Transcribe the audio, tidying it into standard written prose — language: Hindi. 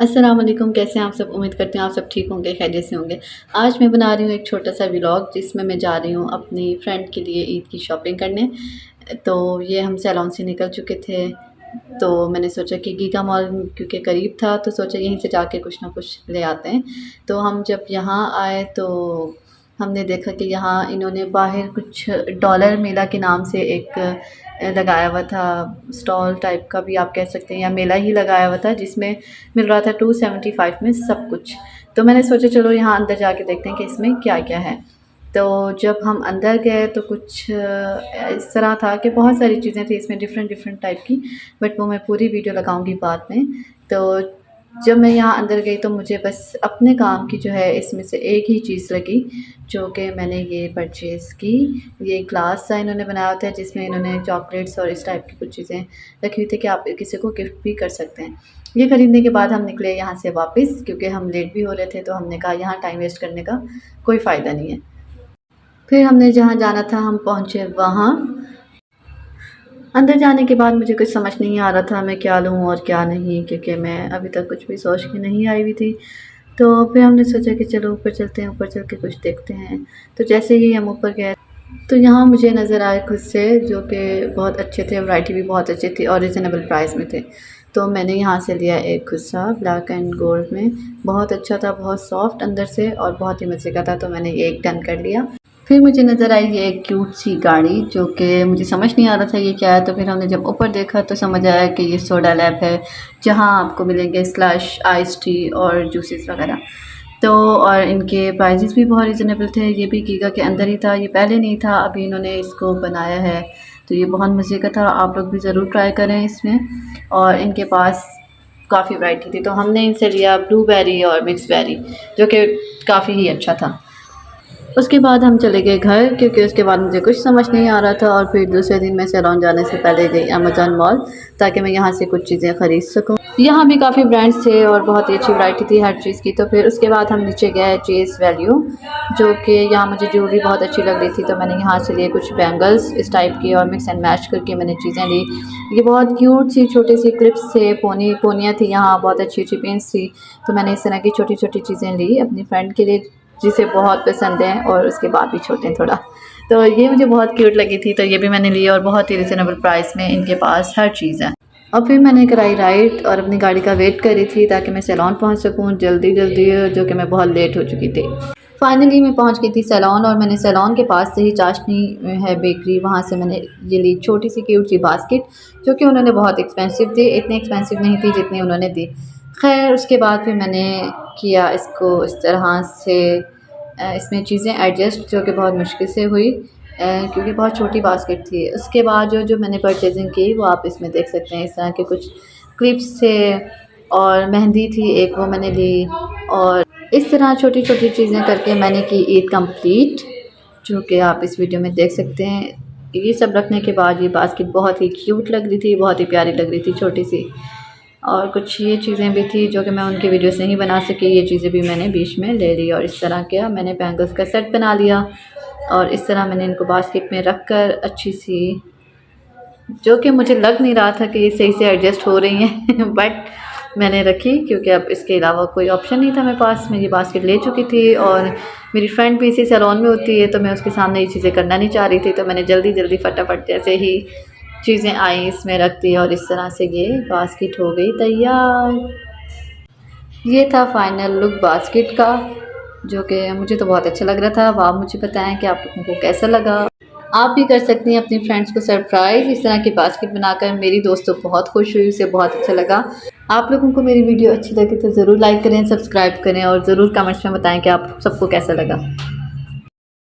अस्सलाम वालेकुम। कैसे हैं आप सब? उम्मीद करती हूँ आप सब ठीक होंगे, खैरियत से होंगे। आज मैं बना रही हूँ एक छोटा सा व्लॉग जिसमें मैं जा रही हूँ अपनी फ्रेंड के लिए ईद की शॉपिंग करने। तो ये हम सैलॉन से निकल चुके थे, तो मैंने सोचा कि गीगा मॉल क्योंकि करीब था तो सोचा यहीं से जाके कुछ ना कुछ ले आते हैं। तो हम जब यहाँ आए तो हमने देखा कि यहाँ इन्होंने बाहर कुछ डॉलर मेला के नाम से एक लगाया हुआ था, स्टॉल टाइप का भी आप कह सकते हैं या मेला ही लगाया हुआ था, जिसमें मिल रहा था 275 में सब कुछ। तो मैंने सोचा चलो यहाँ अंदर जाके देखते हैं कि इसमें क्या क्या है। तो जब हम अंदर गए तो कुछ इस तरह था कि बहुत सारी चीज़ें थी इसमें डिफरेंट डिफरेंट टाइप की, बट वो मैं पूरी वीडियो लगाऊंगी बाद में। तो जब मैं यहाँ अंदर गई तो मुझे बस अपने काम की जो है इसमें से एक ही चीज़ लगी, जो कि मैंने ये परचेज़ की। ये ग्लास सा इन्होंने बनाया होता है जिसमें इन्होंने चॉकलेट्स और इस टाइप की कुछ चीज़ें रखी हुई थी कि आप किसी को गिफ्ट भी कर सकते हैं। ये ख़रीदने के बाद हम निकले यहाँ से वापस, क्योंकि हम लेट भी हो रहे थे, तो हमने कहा यहाँ टाइम वेस्ट करने का कोई फ़ायदा नहीं है। फिर हमने जहाँ जाना था हम पहुँचे वहाँ। अंदर जाने के बाद मुझे कुछ समझ नहीं आ रहा था मैं क्या लूँ और क्या नहीं, क्योंकि मैं अभी तक कुछ भी सोच के नहीं आई हुई थी। तो फिर हमने सोचा कि चलो ऊपर चलते हैं, ऊपर चल के कुछ देखते हैं। तो जैसे ही हम ऊपर गए तो यहाँ मुझे नज़र आए खुद से, जो कि बहुत अच्छे थे, वैरायटी भी बहुत अच्छी थी और रिजनेबल प्राइस में थे। तो मैंने यहाँ से लिया एक खुद सा ब्लैक एंड गोल्ड में, बहुत अच्छा था, बहुत सॉफ्ट अंदर से और बहुत ही मज़े का था। तो मैंने ये एक डन कर लिया। फिर मुझे नज़र आई ये एक क्यूट सी गाड़ी, जो कि मुझे समझ नहीं आ रहा था ये क्या है। तो फिर हमने जब ऊपर देखा तो समझ आया कि ये सोडा लैब है, जहाँ आपको मिलेंगे स्लश, आइस टी और जूसेस वगैरह। तो और इनके प्राइजेस भी बहुत रिजनेबल थे। ये भी गीगा के अंदर ही था, ये पहले नहीं था, अभी इन्होंने इसको बनाया है। तो ये बहुत मज़े का था, आप लोग भी ज़रूर ट्राई करें इसमें। और इनके पास काफ़ी वैरायटी थी, तो हमने इनसे लिया ब्लूबेरी और मिक्स बेरी, जो कि काफ़ी ही अच्छा था। उसके बाद हम चले गए घर, क्योंकि उसके बाद मुझे कुछ समझ नहीं आ रहा था। और फिर दूसरे दिन मैं सैलॉन जाने से पहले गई अमेज़न मॉल, ताकि मैं यहाँ से कुछ चीज़ें ख़रीद सकूँ। यहाँ भी काफ़ी ब्रांड्स थे और बहुत ही अच्छी वैरायटी थी हर चीज़ की। तो फिर उसके बाद हम नीचे गए चेस वैल्यू, जो कि यहाँ मुझे ज्वेलरी बहुत अच्छी लग रही थी। तो मैंने यहाँ से लिए कुछ बैंगल्स इस टाइप की और मिक्स एंड मैच करके मैंने चीज़ें ली। ये बहुत क्यूट सी छोटे सी क्लिप्स थे, पोनियाँ थी, यहाँ बहुत अच्छी अच्छी पिन्स थी। तो मैंने इस तरह की छोटी छोटी चीज़ें ली अपनी फ्रेंड के लिए, जिसे बहुत पसंद है और उसके बाद भी छोटे हैं थोड़ा। तो ये मुझे बहुत क्यूट लगी थी, तो ये भी मैंने ली और बहुत ही रिजनेबल प्राइस में इनके पास हर चीज़ है। और फिर मैंने कराई राइड और अपनी गाड़ी का वेट कर रही थी ताकि मैं सैलॉन पहुंच सकूं जल्दी जल्दी, जो कि मैं बहुत लेट हो चुकी थी। फाइनली मैं पहुंच गई थी सैलॉन, और मैंने सैलॉन के पास से ही चाशनी है बेकरी, वहां से मैंने ये ली छोटी सी क्यूट सी बास्केट, जो कि उन्होंने बहुत एक्सपेंसिव थी, इतनी एक्सपेंसिव नहीं थी जितनी उन्होंने दी। खैर उसके बाद फिर मैंने किया इसको इस तरह से, इसमें चीज़ें एडजस्ट, जो कि बहुत मुश्किल से हुई क्योंकि बहुत छोटी बास्केट थी। उसके बाद जो मैंने परचेजिंग की वो आप इसमें देख सकते हैं। इस तरह के कुछ क्लिप्स थे और मेहंदी थी एक, वो मैंने ली। और इस तरह छोटी छोटी चीज़ें करके मैंने की ईद कंप्लीट, जो कि आप इस वीडियो में देख सकते हैं। ये सब रखने के बाद ये बास्केट बहुत ही क्यूट लग रही थी, बहुत ही प्यारी लग रही थी, छोटी सी। और कुछ ये चीज़ें भी थी जो कि मैं उनके वीडियो से नहीं बना सकी, ये चीज़ें भी मैंने बीच में ले ली। और इस तरह किया, मैंने बैंगल्स का सेट बना लिया और इस तरह मैंने इनको बास्केट में रख कर अच्छी सी, जो कि मुझे लग नहीं रहा था कि ये सही से एडजस्ट हो रही हैं बट मैंने रखी, क्योंकि अब इसके अलावा कोई ऑप्शन नहीं था मेरे पास। मैं ये बास्केट ले चुकी थी और मेरी फ्रेंड भी इसी सैलून में होती है, तो मैं उसके सामने ये चीज़ें करना नहीं चाह रही थी। तो मैंने जल्दी जल्दी फटाफट जैसे ही चीज़ें आई इसमें रख दी और इस तरह से ये बास्केट हो गई तैयार। ये था फाइनल लुक बास्केट का, जो कि मुझे तो बहुत अच्छा लग रहा था। अब आप मुझे बताएं कि आप लोगों को कैसा लगा। आप भी कर सकती हैं अपनी फ्रेंड्स को सरप्राइज़ इस तरह की बास्केट बनाकर। मेरी दोस्त तो बहुत खुश हुई, उसे बहुत अच्छा लगा। आप लोगों को मेरी वीडियो अच्छी लगी तो ज़रूर लाइक करें, सब्सक्राइब करें और ज़रूर कमेंट्स में बताएं कि आप सबको कैसा लगा।